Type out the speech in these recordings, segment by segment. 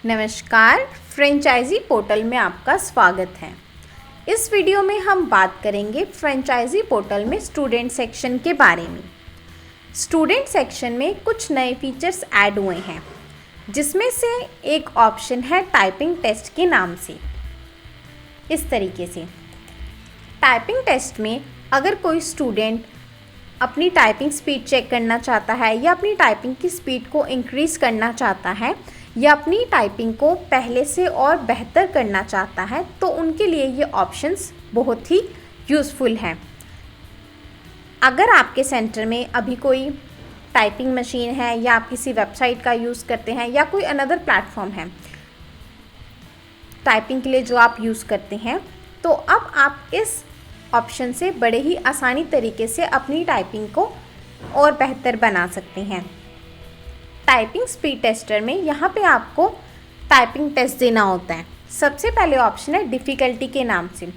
नमस्कार, franchise portal में आपका स्वागत है। इस वीडियो में हम बात करेंगे फ्रेंचाइजी पोर्टल में स्टूडेंट सेक्शन के बारे में। स्टूडेंट सेक्शन में कुछ नए फीचर्स ऐड हुए हैं, जिसमें से एक ऑप्शन है टाइपिंग टेस्ट के नाम से। इस तरीके से टाइपिंग टेस्ट में अगर कोई स्टूडेंट अपनी टाइपिंग स्पीड चेक करना चाहता है या अपनी टाइपिंग की स्पीड को इंक्रीज़ करना चाहता है या अपनी टाइपिंग को पहले से और बेहतर करना चाहता है, तो उनके लिए ये ऑप्शंस बहुत ही यूज़फुल हैं। अगर आपके सेंटर में अभी कोई टाइपिंग मशीन है या आप किसी वेबसाइट का यूज़ करते हैं या कोई अनदर प्लेटफॉर्म है टाइपिंग के लिए जो आप यूज़ करते हैं, तो अब आप इस ऑप्शन से बड़े ही आसानी तरीके से अपनी टाइपिंग को और बेहतर बना सकते हैं। टाइपिंग स्पीड टेस्टर में यहाँ पे आपको टाइपिंग टेस्ट देना होता है। सबसे पहले ऑप्शन है डिफ़िकल्टी के नाम से,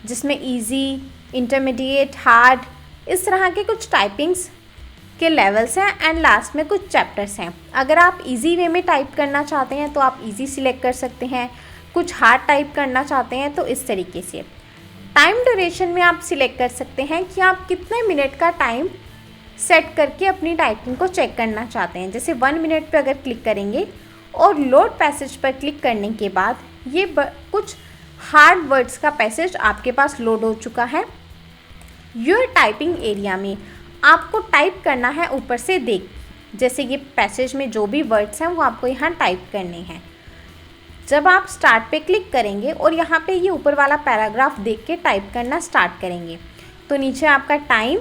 जिसमें इजी, इंटरमीडिएट, हार्ड, इस तरह के कुछ टाइपिंग्स के लेवल्स हैं एंड लास्ट में कुछ चैप्टर्स हैं। अगर आप इजी वे में टाइप करना चाहते हैं तो आप इजी सिलेक्ट कर सकते हैं, कुछ हार्ड टाइप करना चाहते हैं तो इस तरीके से। टाइम ड्यूरेशन में आप सिलेक्ट कर सकते हैं कि आप कितने मिनट का टाइम सेट करके अपनी टाइपिंग को चेक करना चाहते हैं। जैसे 1 मिनट पे अगर क्लिक करेंगे और लोड पैसेज पर क्लिक करने के बाद ये कुछ हार्ड वर्ड्स का पैसेज आपके पास लोड हो चुका है। योर टाइपिंग एरिया में आपको टाइप करना है ऊपर से देख, जैसे ये पैसेज में जो भी वर्ड्स हैं वो आपको यहाँ टाइप करने हैं। जब आप स्टार्ट पे क्लिक करेंगे और यहाँ पे ये ऊपर वाला पैराग्राफ देख के टाइप करना स्टार्ट करेंगे, तो नीचे आपका टाइम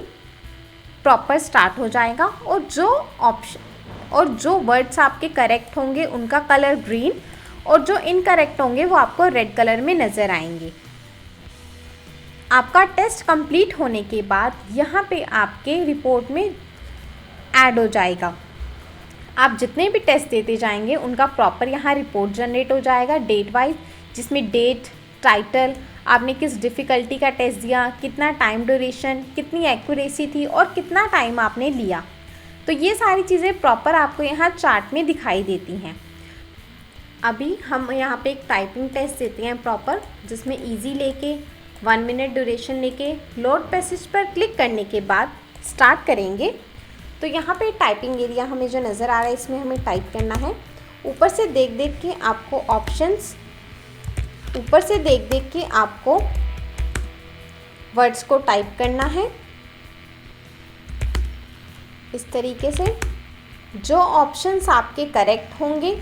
प्रॉपर स्टार्ट हो जाएगा और जो वर्ड्स आपके करेक्ट होंगे उनका कलर ग्रीन और जो इनकरेक्ट होंगे वो आपको रेड कलर में नज़र आएंगे। आपका टेस्ट कंप्लीट होने के बाद यहाँ पे आपके रिपोर्ट में ऐड हो जाएगा। आप जितने भी टेस्ट देते जाएंगे उनका प्रॉपर यहाँ रिपोर्ट जनरेट हो जाएगा डेट वाइज, जिसमें डेट, टाइटल, आपने किस डिफ़िकल्टी का टेस्ट दिया, कितना टाइम ड्यूरेशन, कितनी एक्यूरेसी थी और कितना टाइम आपने लिया। तो ये सारी चीज़ें प्रॉपर आपको यहाँ चार्ट में दिखाई देती हैं। अभी हम यहाँ पे एक टाइपिंग टेस्ट देते हैं प्रॉपर, जिसमें इजी लेके 1 मिनट ड्यूरेशन लेके लोड पैसेज पर क्लिक करने के बाद स्टार्ट करेंगे। तो यहाँ पे टाइपिंग एरिया हमें जो नज़र आ रहा है इसमें हमें टाइप करना है। ऊपर से देख देख के आपको आपको वर्ड्स को टाइप करना है इस तरीके से। जो ऑप्शंस आपके करेक्ट होंगे,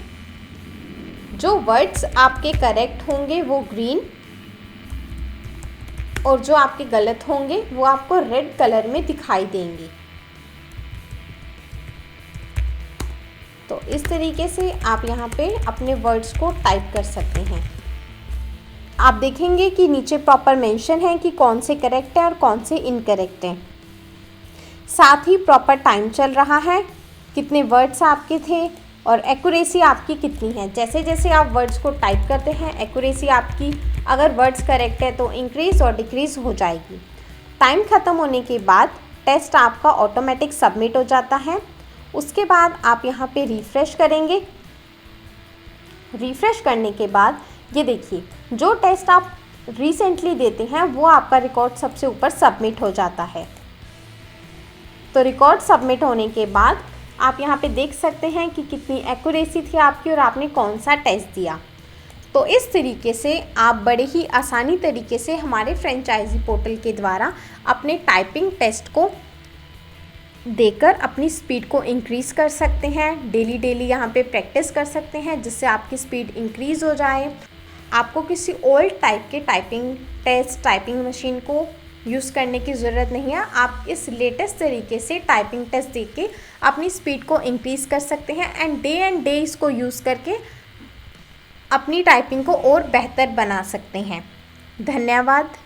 जो वर्ड्स आपके करेक्ट होंगे वो ग्रीन और जो आपके गलत होंगे वो आपको रेड कलर में दिखाई देंगे। तो इस तरीके से आप यहाँ पे अपने वर्ड्स को टाइप कर सकते हैं। आप देखेंगे कि नीचे प्रॉपर मेंशन है कि कौन से करेक्ट हैं और कौन से इनकरेक्ट हैं। साथ ही प्रॉपर टाइम चल रहा है, कितने वर्ड्स आपके थे और एक्यूरेसी आपकी कितनी है। जैसे जैसे आप वर्ड्स को टाइप करते हैं एक्यूरेसी आपकी, अगर वर्ड्स करेक्ट है तो इंक्रीज़ और डिक्रीज़ हो जाएगी। टाइम ख़त्म होने के बाद टेस्ट आपका ऑटोमेटिक सबमिट हो जाता है। उसके बाद आप यहाँ पे रिफ़्रेश करेंगे। रिफ़्रेश करने के बाद ये देखिए, जो टेस्ट आप रिसेंटली देते हैं वो आपका रिकॉर्ड सबसे ऊपर सबमिट हो जाता है। तो रिकॉर्ड सबमिट होने के बाद आप यहाँ पे देख सकते हैं कि कितनी एक्यूरेसी थी आपकी और आपने कौन सा टेस्ट दिया। तो इस तरीके से आप बड़े ही आसानी तरीके से हमारे फ्रेंचाइजी पोर्टल के द्वारा अपने टाइपिंग टेस्ट को देकर अपनी स्पीड को इंक्रीज़ कर सकते हैं। डेली यहाँ पे प्रैक्टिस कर सकते हैं, जिससे आपकी स्पीड इंक्रीज़ हो जाए। आपको किसी ओल्ड टाइप के टाइपिंग मशीन को यूज़ करने की ज़रूरत नहीं है। आप इस लेटेस्ट तरीके से टाइपिंग टेस्ट देके अपनी स्पीड को इंक्रीज़ कर सकते हैं एंड डे इसको यूज़ करके अपनी टाइपिंग को और बेहतर बना सकते हैं। धन्यवाद।